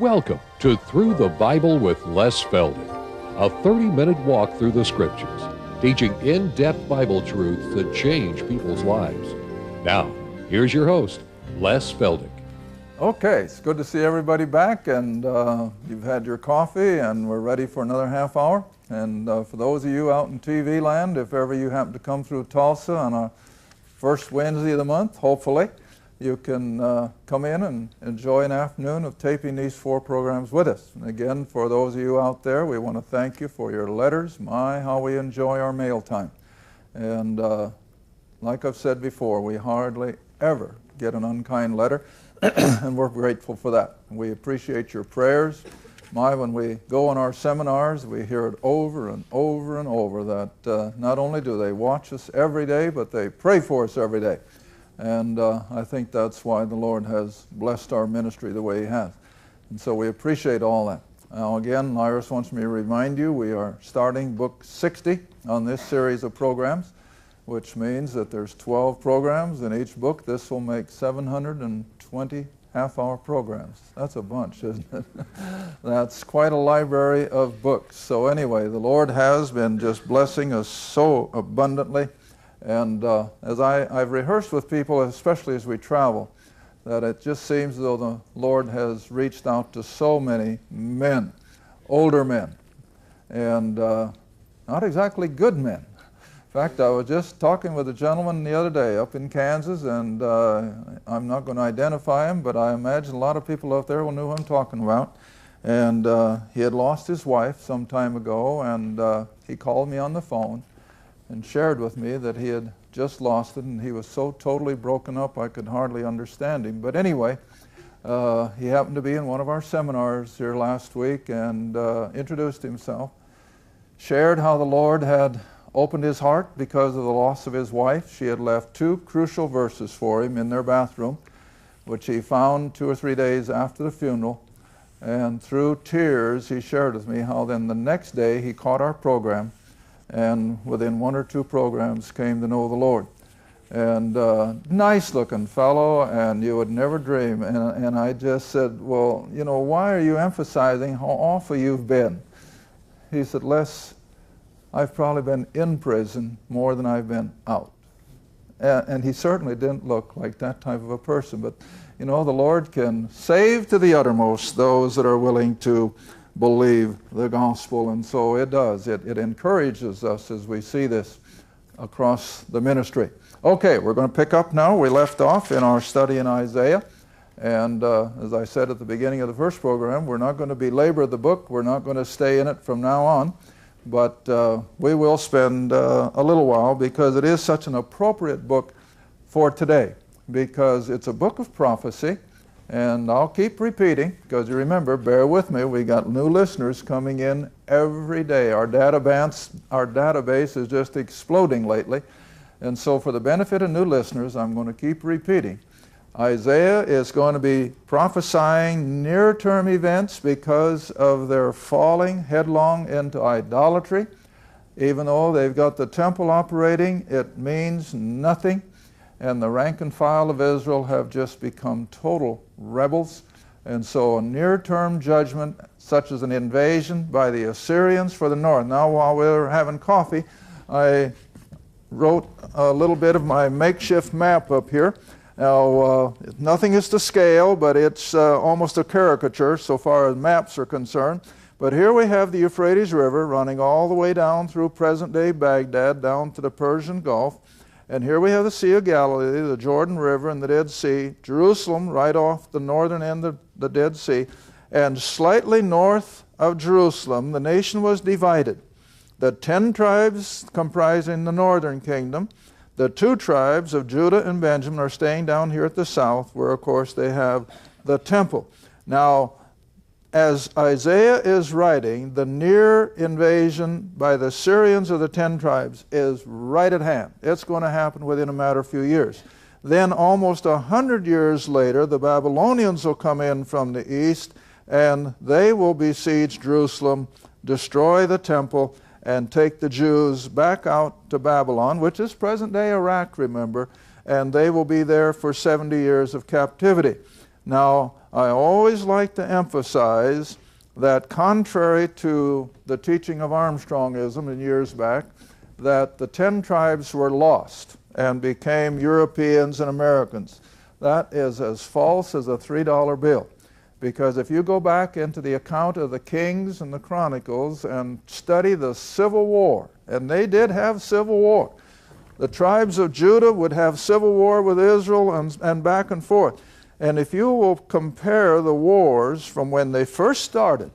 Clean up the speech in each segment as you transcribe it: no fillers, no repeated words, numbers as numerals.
Welcome to Through the Bible with Les Feldick, a 30-minute walk through the Scriptures, teaching in-depth Bible truths that change people's lives. Now, here's your host, Les Feldick. Okay, it's good to see everybody back, and you've had your coffee, and we're ready for another half hour. And for those of you out in TV land, if ever you happen to come through Tulsa on our first Wednesday of the month, hopefully, you can come in and enjoy an afternoon of taping these 4 programs with us. And again, for those of you out there, we want to thank you for your letters. My, how we enjoy our mail time. And like I've said before, we hardly ever get an unkind letter, and we're grateful for that. We appreciate your prayers. When we go on our seminars, we hear it over and over and over that not only do they watch us every day, but they pray for us every day. And I think that's why the Lord has blessed our ministry the way He has. And so we appreciate all that. Now again, Iris wants me to remind you, we are starting book 60 on this series of programs, which means that there's 12 programs in each book. This will make 720 half-hour programs. That's a bunch, isn't it? That's quite a library of books. So anyway, the Lord has been just blessing us so abundantly. And as I've rehearsed with people, especially as we travel, that it just seems as though the Lord has reached out to so many men, older men, and not exactly good men. In fact, I was just talking with a gentleman the other day up in Kansas, and I'm not going to identify him, but I imagine a lot of people out there will know who I'm talking about. And he had lost his wife some time ago, and he called me on the phone and shared with me that he had just lost it, and he was so totally broken up I could hardly understand him. But anyway, he happened to be in one of our seminars here last week and introduced himself, shared how the Lord had opened his heart because of the loss of his wife. She had left 2 crucial verses for him in their bathroom, which he found 2 or 3 days after the funeral. And through tears, he shared with me how then the next day he caught our program, and within 1 or 2 programs came to know the Lord. And nice looking fellow, and you would never dream. And I just said, well, you know, why are you emphasizing how awful you've been? He said, Les, I've probably been in prison more than I've been out. And he certainly didn't look like that type of a person. But, you know, the Lord can save to the uttermost those that are willing to believe the gospel, and so it does. It encourages us as we see this across the ministry. Okay, we're going to pick up now. We left off in our study in Isaiah, and as I said at the beginning of the first program, we're not going to belabor the book. We're not going to stay in it from now on, but we will spend a little while because it is such an appropriate book for today, because it's a book of prophecy. And I'll keep repeating, because you remember, bear with me, we got new listeners coming in every day. Our database is just exploding lately. And so for the benefit of new listeners, I'm going to keep repeating. Isaiah is going to be prophesying near-term events because of their falling headlong into idolatry. Even though they've got the temple operating, it means nothing. And the rank and file of Israel have just become total rebels. And so a near-term judgment, such as an invasion by the Assyrians for the north. Now, while we were having coffee, I wrote a little bit of my makeshift map up here. Now, nothing is to scale, but it's almost a caricature so far as maps are concerned. But here we have the Euphrates River running all the way down through present-day Baghdad, down to the Persian Gulf. And here we have the Sea of Galilee, the Jordan River, and the Dead Sea. Jerusalem, right off the northern end of the Dead Sea. And slightly north of Jerusalem, the nation was divided. The 10 tribes comprising the northern kingdom, the 2 tribes of Judah and Benjamin are staying down here at the south, where, of course, they have the temple. Now, as Isaiah is writing, the near invasion by the Syrians of the 10 tribes is right at hand. It's going to happen within a matter of few years. Then almost 100 years later, the Babylonians will come in from the east, and they will besiege Jerusalem, destroy the temple, and take the Jews back out to Babylon, which is present-day Iraq, remember, and they will be there for 70 years of captivity. Now, I always like to emphasize that contrary to the teaching of Armstrongism in years back, that the 10 tribes were lost and became Europeans and Americans. That is as false as a $3 bill. Because if you go back into the account of the Kings and the Chronicles and study the Civil War, and they did have civil war. The tribes of Judah would have civil war with Israel and back and forth. And if you will compare the wars from when they first started,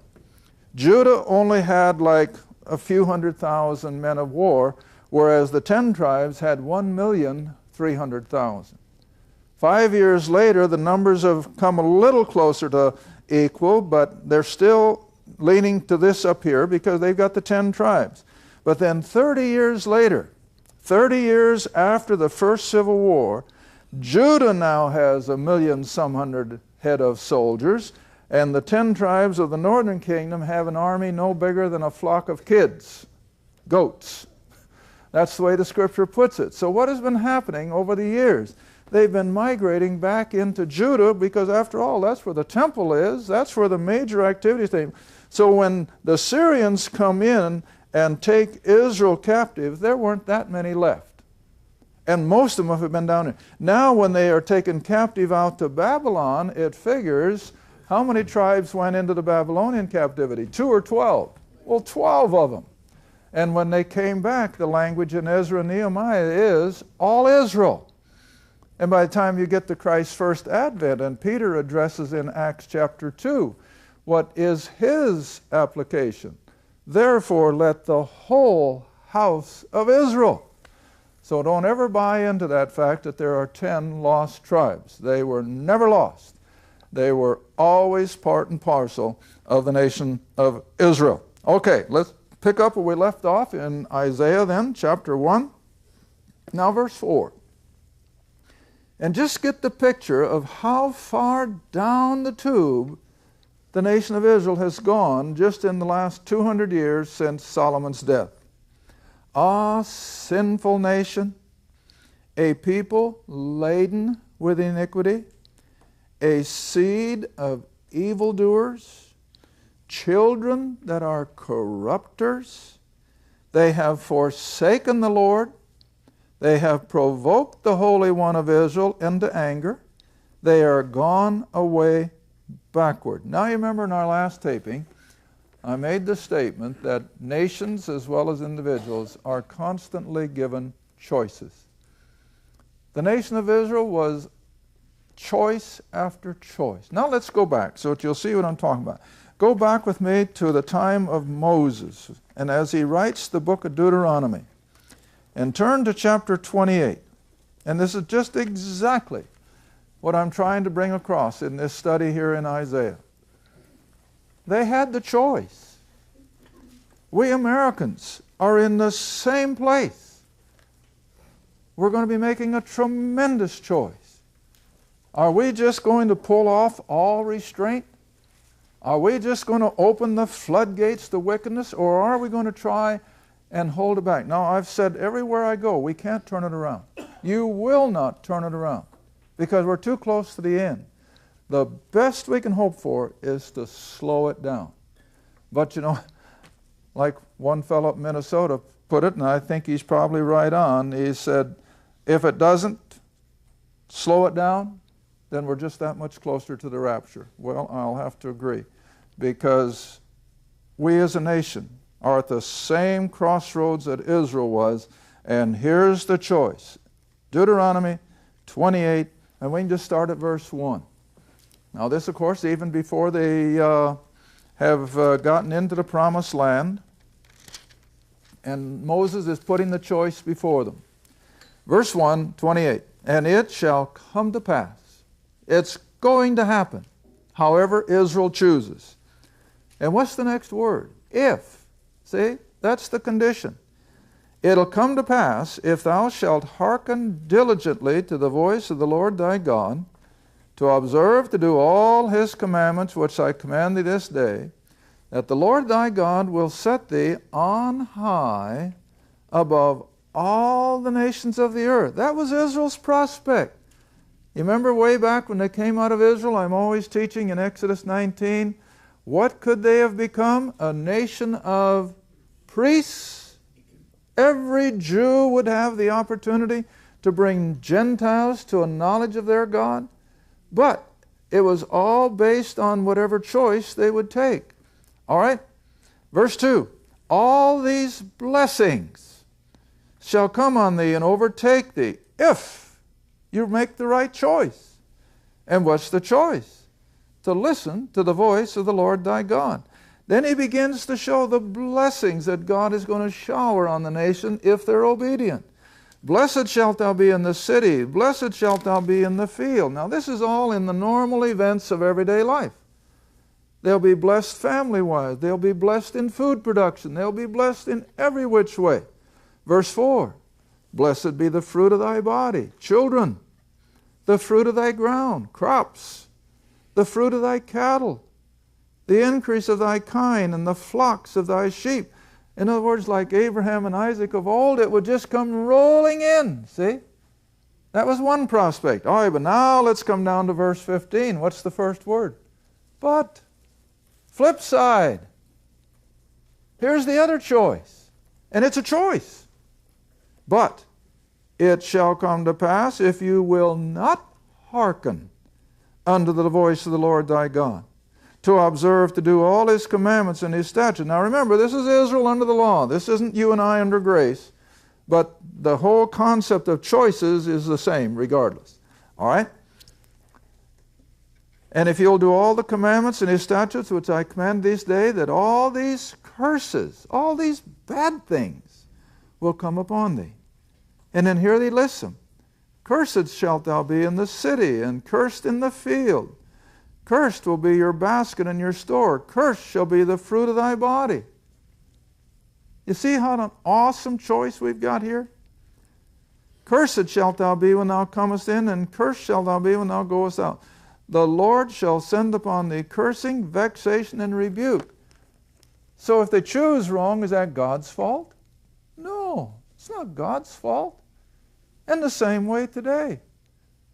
Judah only had like a few 100,000 men of war, whereas the 10 tribes had 1,300,000. 5 years later, the numbers have come a little closer to equal, but they're still leaning to this up here because they've got the 10 tribes. But then 30 years later, 30 years after the first Civil War, Judah now has 1,000,000 head of soldiers, and the 10 tribes of the northern kingdom have an army no bigger than a flock of kids, goats. That's the way the scripture puts it. So what has been happening over the years? They've been migrating back into Judah because, after all, that's where the temple is. That's where the major activities are. So when the Syrians come in and take Israel captive, there weren't that many left. And most of them have been down here. Now when they are taken captive out to Babylon, it figures how many tribes went into the Babylonian captivity? 2 or 12? Well, 12 of them. And when they came back, the language in Ezra and Nehemiah is all Israel. And by the time you get to Christ's first advent, and Peter addresses in Acts chapter 2, what is his application? Therefore, let the whole house of Israel. So don't ever buy into that fact that there are 10 lost tribes. They were never lost. They were always part and parcel of the nation of Israel. Okay, let's pick up where we left off in Isaiah then, chapter 1. Now verse 4. And just get the picture of how far down the tube the nation of Israel has gone just in the last 200 years since Solomon's death. Ah, sinful nation, a people laden with iniquity, a seed of evildoers, children that are corrupters. They have forsaken the Lord. They have provoked the Holy One of Israel into anger. They are gone away backward. Now you remember in our last taping, I made the statement that nations as well as individuals are constantly given choices. The nation of Israel was choice after choice. Now let's go back so that you'll see what I'm talking about. Go back with me to the time of Moses, and as he writes the book of Deuteronomy, and turn to chapter 28. And this is just exactly what I'm trying to bring across in this study here in Isaiah. They had the choice. We Americans are in the same place. We're going to be making a tremendous choice. Are we just going to pull off all restraint? Are we just going to open the floodgates to wickedness, or are we going to try and hold it back? Now, I've said everywhere I go, we can't turn it around. You will not turn it around because we're too close to the end. The best we can hope for is to slow it down. But you know, like one fellow up in Minnesota put it, and I think he's probably right on, he said, if it doesn't slow it down, then we're just that much closer to the rapture. Well, I'll have to agree, because we as a nation are at the same crossroads that Israel was, and here's the choice. Deuteronomy 28, and we can just start at verse 1. Now this, of course, even before they have gotten into the promised land, and Moses is putting the choice before them. Verse 1, 28, and it shall come to pass. It's going to happen, however Israel chooses. And what's the next word? If. See, that's the condition. It'll come to pass, if thou shalt hearken diligently to the voice of the Lord thy God, to observe to do all his commandments which I command thee this day, that the Lord thy God will set thee on high above all the nations of the earth. That was Israel's prospect. You remember way back when they came out of Israel, I'm always teaching in Exodus 19, what could they have become? A nation of priests. Every Jew would have the opportunity to bring Gentiles to a knowledge of their God, but it was all based on whatever choice they would take. All right? Verse 2, all these blessings shall come on thee and overtake thee if you make the right choice. And what's the choice? To listen to the voice of the Lord thy God. Then he begins to show the blessings that God is going to shower on the nation if they're obedient. Blessed shalt thou be in the city, blessed shalt thou be in the field. Now this is all in the normal events of everyday life. They'll be blessed family-wise. They'll be blessed in food production. They'll be blessed in every which way. Verse 4, blessed be the fruit of thy body, children, the fruit of thy ground, crops, the fruit of thy cattle, the increase of thy kine, and the flocks of thy sheep. In other words, like Abraham and Isaac of old, it would just come rolling in, see? That was one prospect. All right, but now let's come down to verse 15. What's the first word? But. Flip side. Here's the other choice. And it's a choice. But it shall come to pass, if you will not hearken unto the voice of the Lord thy God, to observe to do all his commandments and his statutes. Now remember, this is Israel under the law. This isn't you and I under grace. But the whole concept of choices is the same regardless. All right? And if you'll do all the commandments and his statutes which I command this day, that all these curses, all these bad things will come upon thee. And then here he lists them. Cursed shalt thou be in the city, and cursed in the field. Cursed will be your basket and your store. Cursed shall be the fruit of thy body. You see how an awesome choice we've got here? Cursed shalt thou be when thou comest in, and cursed shalt thou be when thou goest out. The Lord shall send upon thee cursing, vexation, and rebuke. So if they choose wrong, is that God's fault? No, it's not God's fault. And the same way today.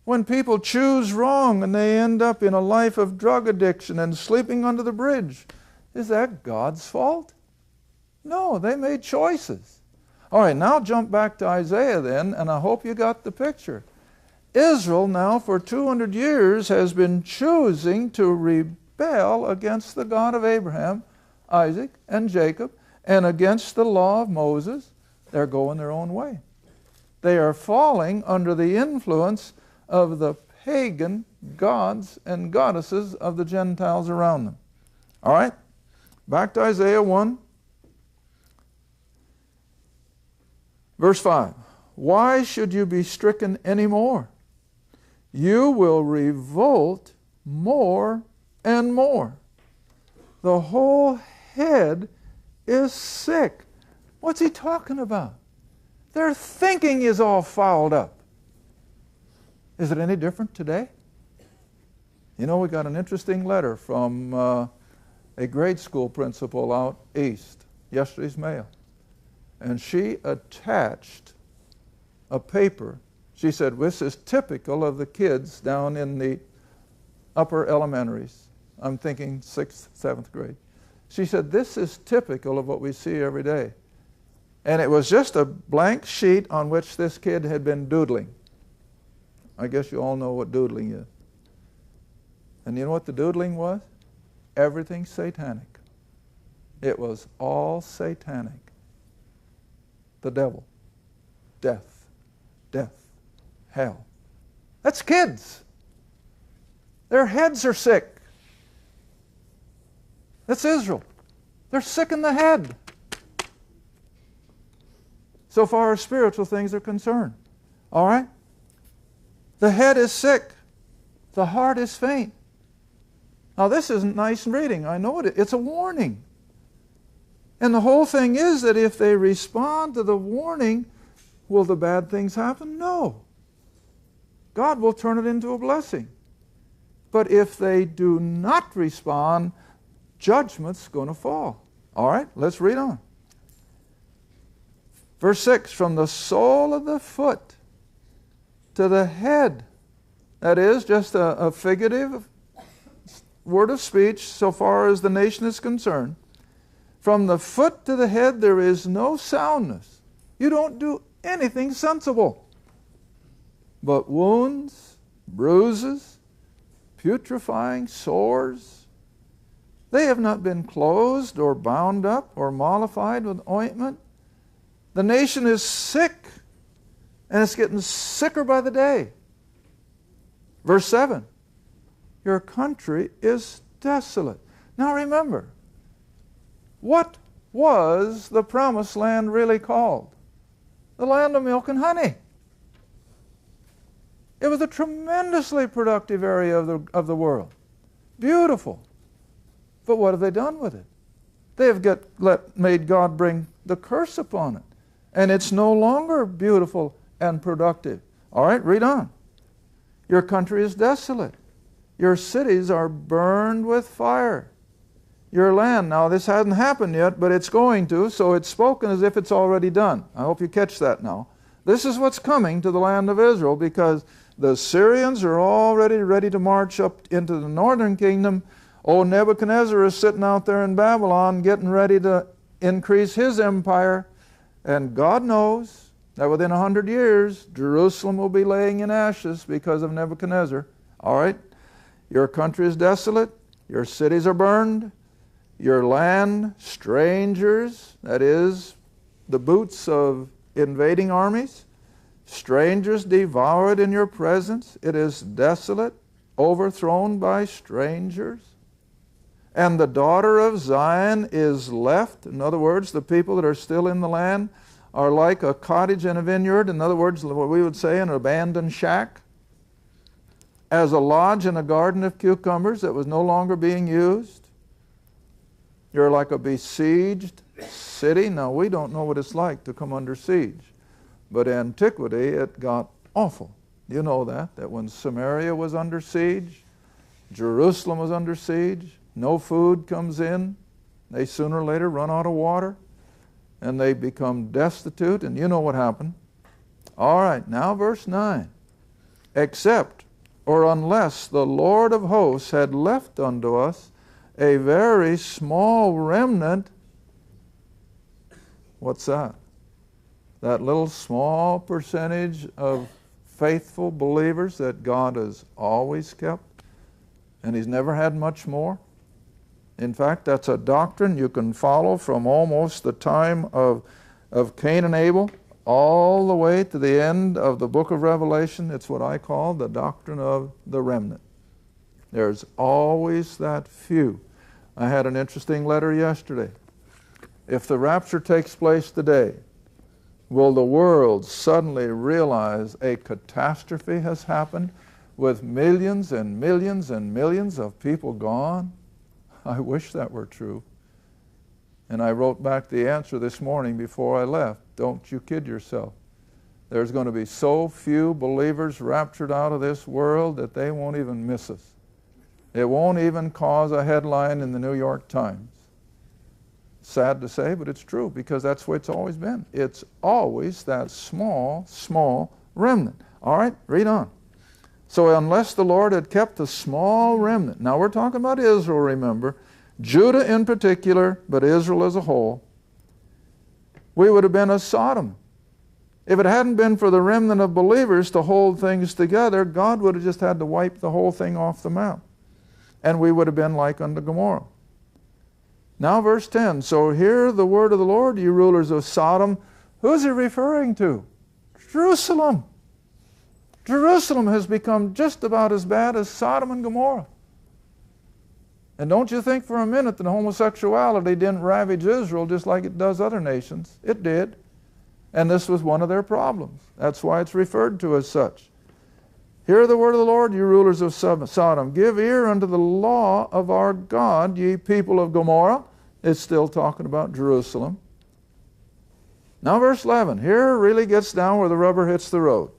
When people choose wrong and they end up in a life of drug addiction and sleeping under the bridge, is that God's fault? No, they made choices. All right, now jump back to Isaiah then, and I hope you got the picture. Israel now for 200 years has been choosing to rebel against the God of Abraham, Isaac, and Jacob, and against the law of Moses. They're going their own way. They are falling under the influence of the pagan gods and goddesses of the Gentiles around them. All right, back to Isaiah 1, verse 5. Why should you be stricken any more? You will revolt more and more. The whole head is sick. What's he talking about? Their thinking is all fouled up. Is it any different today? You know, we got an interesting letter from a grade school principal out east, yesterday's mail. And she attached a paper. She said, this is typical of the kids down in the upper elementaries. I'm thinking 6th, 7th grade. She said, this is typical of what we see every day. And it was just a blank sheet on which this kid had been doodling. I guess you all know what doodling is. And you know what the doodling was? Everything satanic. It was all satanic. The devil, death, hell. That's kids. Their heads are sick. That's Israel. They're sick in the head. So far as spiritual things are concerned. All right? The head is sick. The heart is faint. Now this isn't nice reading. I know it. It's a warning. And the whole thing is that if they respond to the warning, will the bad things happen? No. God will turn it into a blessing. But if they do not respond, judgment's going to fall. All right, let's read on. Verse 6, from the sole of the foot to the head That is just a figurative word of speech so far as the nation is concerned. From the foot to the head there is no soundness. You don't do anything sensible. But wounds, bruises, putrefying sores, they have not been closed or bound up or mollified with ointment. The nation is sick, and it's getting sicker by the day. Verse 7, your country is desolate. Now remember, what was the promised land really called? The land of milk and honey. It was a tremendously productive area of the world. Beautiful. But what have they done with it? They have made God bring the curse upon it. And it's no longer beautiful and productive. All right, read on. Your country is desolate. Your cities are burned with fire. Your land, now this hasn't happened yet, but it's going to, so it's spoken as if it's already done. I hope you catch that now. This is what's coming to the land of Israel, because the Syrians are already ready to march up into the northern kingdom. Old Nebuchadnezzar is sitting out there in Babylon getting ready to increase his empire. And God knows that within 100 years, Jerusalem will be laying in ashes because of Nebuchadnezzar. All right? Your country is desolate. Your cities are burned. Your land, strangers, that is, the boots of invading armies, strangers devour it in your presence. It is desolate, overthrown by strangers. And the daughter of Zion is left. In other words, the people that are still in the land are like a cottage in a vineyard. In other words, what we would say an abandoned shack. As a lodge in a garden of cucumbers that was no longer being used. You're like a besieged city. Now, we don't know what it's like to come under siege. But in antiquity, it got awful. You know that when Samaria was under siege, Jerusalem was under siege, no food comes in, they sooner or later run out of water, and they become destitute, and you know what happened. All right, now verse 9. Except, or unless the Lord of hosts had left unto us a very small remnant. What's that? That little small percentage of faithful believers that God has always kept, and He's never had much more. In fact, that's a doctrine you can follow from almost the time of Cain and Abel all the way to the end of the book of Revelation. It's what I call the doctrine of the remnant. There's always that few. I had an interesting letter yesterday. If the rapture takes place today, will the world suddenly realize a catastrophe has happened with millions and millions and millions of people gone? I wish that were true. And I wrote back the answer this morning before I left. Don't you kid yourself. There's going to be so few believers raptured out of this world that they won't even miss us. It won't even cause a headline in the New York Times. Sad to say, but it's true, because that's the way it's always been. It's always that small, small remnant. All right, read on. So unless the Lord had kept a small remnant, now we're talking about Israel, remember, Judah in particular, but Israel as a whole, we would have been as Sodom. If it hadn't been for the remnant of believers to hold things together, God would have just had to wipe the whole thing off the map. And we would have been like unto Gomorrah. Now verse 10, so hear the word of the Lord, you rulers of Sodom. Who's he referring to? Jerusalem. Jerusalem has become just about as bad as Sodom and Gomorrah. And don't you think for a minute that homosexuality didn't ravage Israel just like it does other nations. It did. And this was one of their problems. That's why it's referred to as such. Hear the word of the Lord, you rulers of Sodom. Give ear unto the law of our God, ye people of Gomorrah. It's still talking about Jerusalem. Now verse 11. Here really gets down where the rubber hits the road.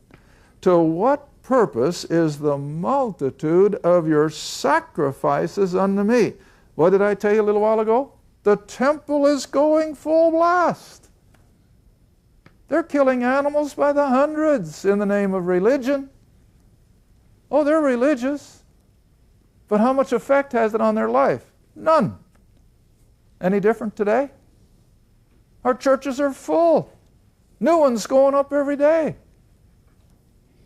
To what purpose is the multitude of your sacrifices unto me? What did I tell you a little while ago? The temple is going full blast. They're killing animals by the hundreds in the name of religion. Oh, they're religious. But how much effect has it on their life? None. Any different today? Our churches are full. New ones going up every day.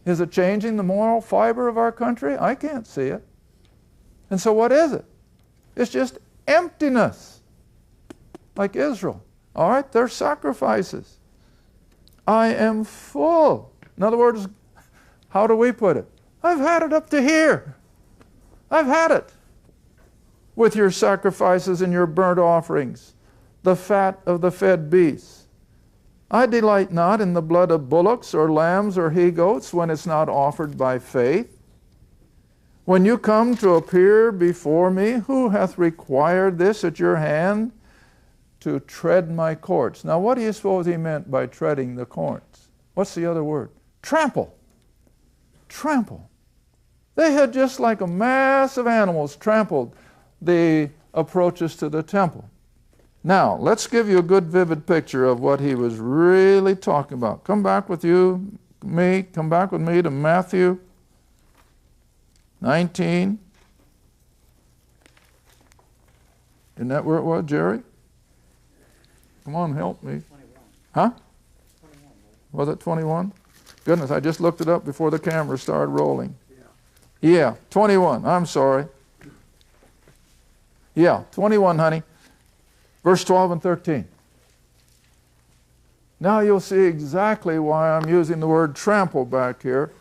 Is it changing the moral fiber of our country? I can't see it. And so what is it? It's just emptiness, like Israel. All right, they're sacrifices. I am full. In other words, how do we put it? I've had it up to here. I've had it with your sacrifices and your burnt offerings, the fat of the fed beasts. I delight not in the blood of bullocks or lambs or he-goats when it's not offered by faith. When you come to appear before me, who hath required this at your hand? To tread my courts. Now what do you suppose he meant by treading the courts? What's the other word? Trample. Trample. They had, just like a mass of animals, trampled the approaches to the temple. Now, let's give you a good vivid picture of what he was really talking about. Come back with me to Matthew 19. Isn't that where it was, Jerry? Come on, help me. 21. Huh? 21. Was it 21? Goodness, I just looked it up before the camera started rolling. Yeah. Yeah, 21. I'm sorry. Yeah, 21, honey. Verse 12 and 13. Now you'll see exactly why I'm using the word trample back here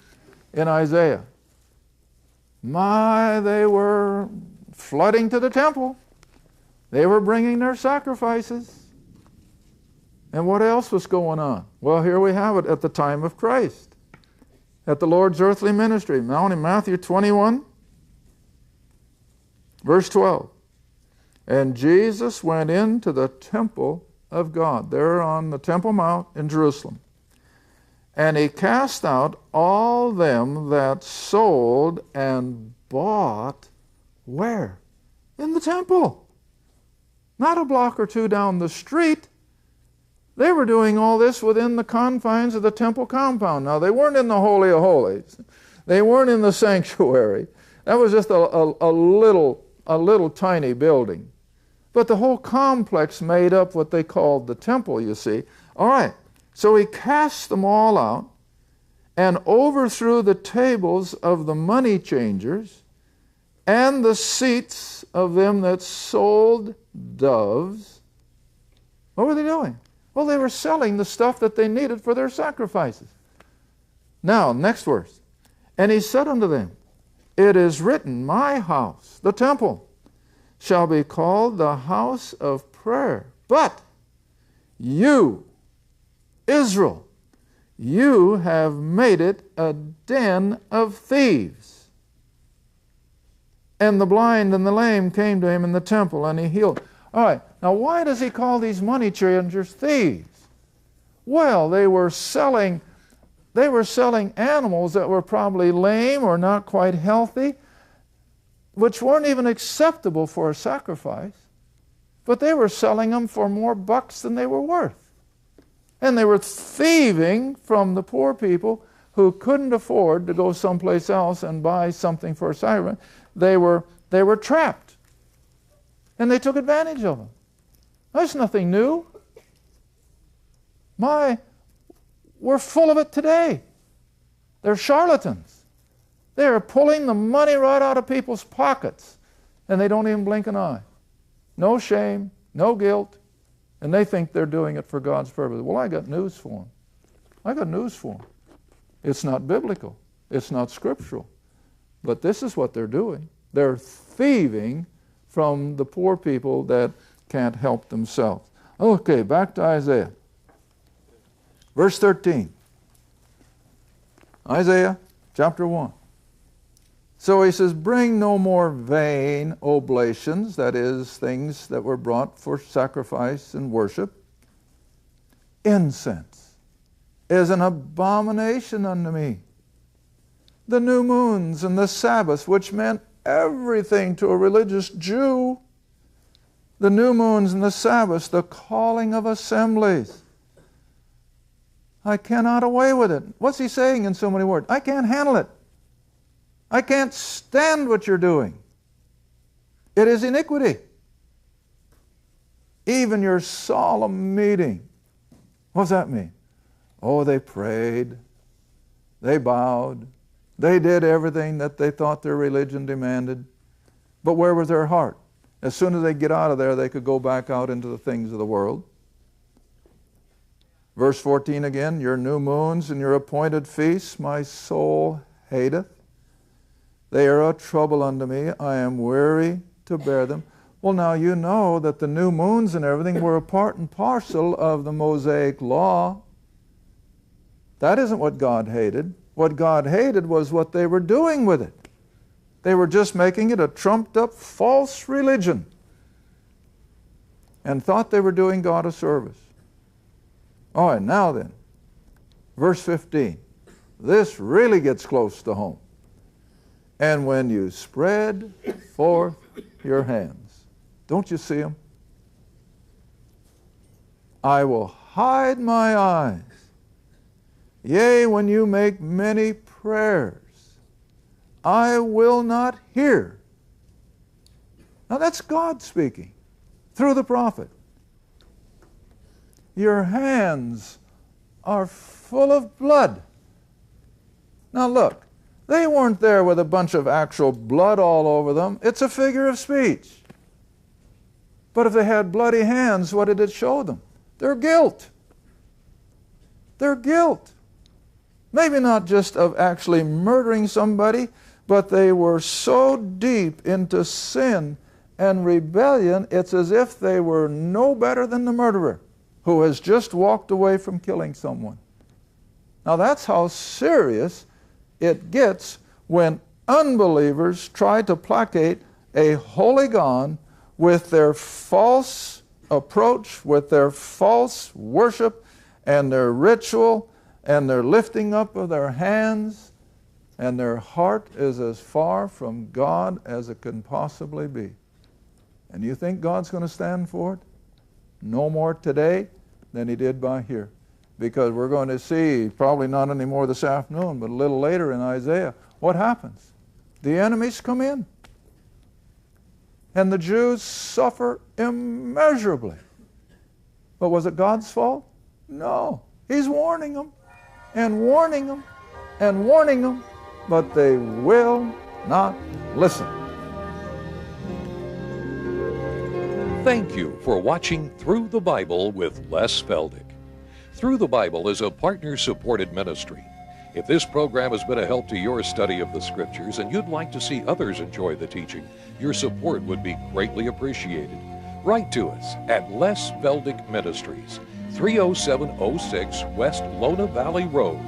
in Isaiah. They were flooding to the temple. They were bringing their sacrifices. And what else was going on? Well, here we have it at the time of Christ, at the Lord's earthly ministry. Now in Matthew 21, verse 12. And Jesus went into the temple of God, there on the Temple Mount in Jerusalem. And he cast out all them that sold and bought, where? In the temple. Not a block or two down the street. They were doing all this within the confines of the temple compound. Now, they weren't in the Holy of Holies. They weren't in the sanctuary. That was just a little tiny building. But the whole complex made up what they called the temple, you see. All right, so he cast them all out and overthrew the tables of the money changers and the seats of them that sold doves. What were they doing? Well, they were selling the stuff that they needed for their sacrifices. Now, next verse. And he said unto them, It is written, My house, the temple, shall be called the house of prayer. But you, Israel, you have made it a den of thieves. And the blind and the lame came to him in the temple, and he healed. All right, now why does he call these money changers thieves? Well, they were selling animals that were probably lame or not quite healthy, which weren't even acceptable for a sacrifice, but they were selling them for more bucks than they were worth. And they were thieving from the poor people who couldn't afford to go someplace else and buy something for a sacrifice. They were trapped. And they took advantage of them. That's nothing new. We're full of it today. They're charlatans. They are pulling the money right out of people's pockets, and they don't even blink an eye. No shame, no guilt, and they think they're doing it for God's purpose. Well, I got news for them. It's not biblical. It's not scriptural. But this is what they're doing. They're thieving from the poor people that can't help themselves. Okay, back to Isaiah. Verse 13. Isaiah chapter 1. So he says, Bring no more vain oblations, that is, things that were brought for sacrifice and worship. Incense is an abomination unto me. The new moons and the Sabbaths, which meant everything to a religious Jew. The new moons and the Sabbaths, the calling of assemblies. I cannot away with it. What's he saying in so many words? I can't handle it. I can't stand what you're doing. It is iniquity. Even your solemn meeting. What does that mean? Oh, they prayed. They bowed. They did everything that they thought their religion demanded. But where was their heart? As soon as they get out of there, they could go back out into the things of the world. Verse 14 again, your new moons and your appointed feasts my soul hateth. They are a trouble unto me. I am weary to bear them. Well, now you know that the new moons and everything were a part and parcel of the Mosaic law. That isn't what God hated. What God hated was what they were doing with it. They were just making it a trumped-up false religion and thought they were doing God a service. All right, now then, verse 15. This really gets close to home. And when you spread forth your hands, don't you see them? I will hide my eyes. Yea, when you make many prayers, I will not hear. Now that's God speaking through the prophet. Your hands are full of blood. Now look, they weren't there with a bunch of actual blood all over them. It's a figure of speech. But if they had bloody hands, what did it show them? Their guilt. Their guilt. Maybe not just of actually murdering somebody, but they were so deep into sin and rebellion, it's as if they were no better than the murderer who has just walked away from killing someone. Now that's how serious it gets when unbelievers try to placate a holy God with their false approach, with their false worship and their ritual and their lifting up of their hands, and their heart is as far from God as it can possibly be. And you think God's going to stand for it? No more today than he did by here. Because we're going to see, probably not anymore this afternoon, but a little later in Isaiah, what happens? The enemies come in. And the Jews suffer immeasurably. But was it God's fault? No. He's warning them, and warning them, and warning them, but they will not listen. Thank you for watching Through the Bible with Les Feldick. Through the Bible is a partner-supported ministry. If this program has been a help to your study of the Scriptures and you'd like to see others enjoy the teaching, your support would be greatly appreciated. Write to us at Les Feldick Ministries, 30706 West Lona Valley Road,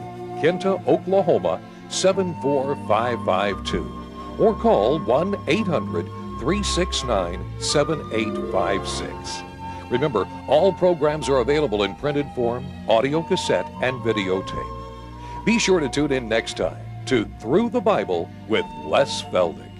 Kenta, Oklahoma, 74552. Or call 1-800-369-7856. Remember, all programs are available in printed form, audio cassette, and videotape. Be sure to tune in next time to Through the Bible with Les Feldick.